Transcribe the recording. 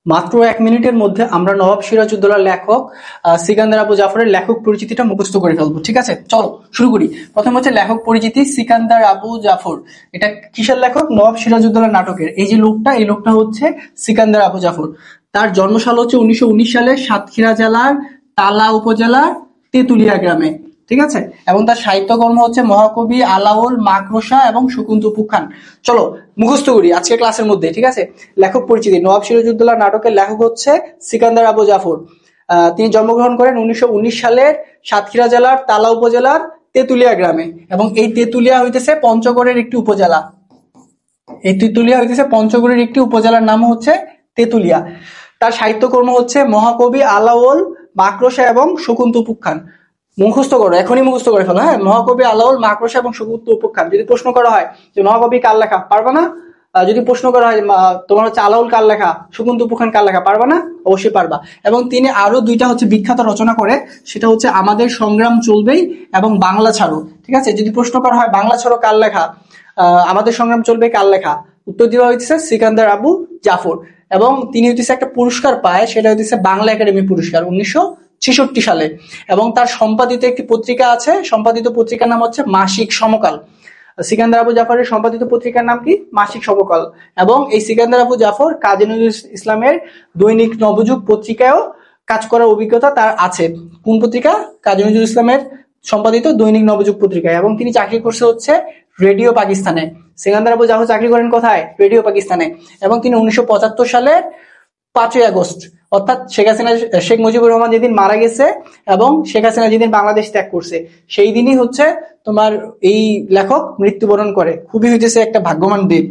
মাত্র 1 মিনিটের মধ্যে আমরা নবাব সিরাজউদ্দৌলার লেখক সিকান্দার আবু জাফরের লেখক পরিচিতিটা মুখস্থ করে ফেলবো। ঠিক আছে, চলো শুরু করি। প্রথম হচ্ছে লেখক পরিচিতি, সিকান্দার আবু জাফর। এটা কিসের লেখক? নবাব সিরাজউদ্দৌলার নাটকের। এই যে লোকটা, এই লোকটা হচ্ছে সিকান্দার আবু জাফর। তার জন্মসাল হচ্ছে 1919 সালে সাতক্ষীরা জেলার তালা উপজেলার তেতুলিয়া গ্রামে। ঠিক আছে, এবং তার সাহিত্যকর্ম হচ্ছে মহাকবি আলাওল, মাকড়সা এবং শকুন্তপুক খান। চলো মুখস্থ করি আজকে ক্লাসের মধ্যে। ঠিক আছে, লেখক পরিচিতি, নবাব সিরাজউদ্দৌলা নাটকের লেখক হচ্ছে সিকান্দার আবু জাফর। তিনি জন্মগ্রহণ করেন 1919 সালের সাতক্ষীরা জেলার তালা উপজেলার তেতুলিয়া গ্রামে, এবং এই তেতুলিয়া হইতেছে পঞ্চগড়ের একটি উপজেলা। এই তেতুলিয়া হইতেছে পঞ্চগড়ের একটি উপজেলার নাম হচ্ছে তেতুলিয়া। তার সাহিত্যকর্ম হচ্ছে মহাকবি আলাওল, মাকড়সা এবং শকুন্তপুক খান। মুখস্থ করো, এখনই মুখস্থ করে ফেলো। হ্যাঁ, মহাকবি আলাওল, মাকড়সা এবং শকুন্তপুক খান। যদি প্রশ্ন করা হয় যে মহাকবি কার লেখা, পারবা না? যদি প্রশ্ন করা হয় তোমার হচ্ছে আলাওল কার লেখা, শকুন্তপুক খান কার লেখা, পারবা না? অবশ্যই পারবা। এবং তিনি আরো দুইটা হচ্ছে বিখ্যাত রচনা করে, সেটা হচ্ছে আমাদের সংগ্রাম চলবেই এবং বাংলা ছাড়ো। ঠিক আছে, যদি প্রশ্ন করা হয় বাংলা ছাড়ো কার লেখা, আমাদের সংগ্রাম চলবে কার লেখা, উত্তর দেওয়া হইতেছে সিকান্দার আবু জাফর। এবং তিনি হইতেছে একটা পুরস্কার পায়, সেটা হইতেছে বাংলা একাডেমি পুরস্কার 1966 সালে। এবং তার সম্পাদিত একটি পত্রিকা আছে, সম্পাদিত পত্রিকার নাম হচ্ছে মাসিক সমকাল। সিকান্দার আবু জাফরের সম্পাদিত পত্রিকার নাম কি? মাসিক সমকাল। এবং এই সিকান্দার আবু জাফর কাজী নজরুল ইসলামের দৈনিক নবযুগ পত্রিকায়ও কাজ করার অভিজ্ঞতা তার আছে। কোন পত্রিকা? কাজী নজরুল ইসলামের সম্পাদিত দৈনিক নবযুগ পত্রিকায়। এবং তিনি চাকরি করছে হচ্ছে রেডিও পাকিস্তানে। সিকান্দার আবু জাফর চাকরি করেন কোথায়? রেডিও পাকিস্তানে। এবং তিনি 1975 সালের 5ই আগস্ট, অর্থাৎ শেখ মুজিবুর রহমান যেদিন মারা গেছে এবং শেখ হাসিনা যেদিন বাংলাদেশ ত্যাগ করছে, সেই দিনই হচ্ছে তোমার এই লেখক মৃত্যুবরণ করে। খুবই হইতেছে একটা ভাগ্যবান দিন।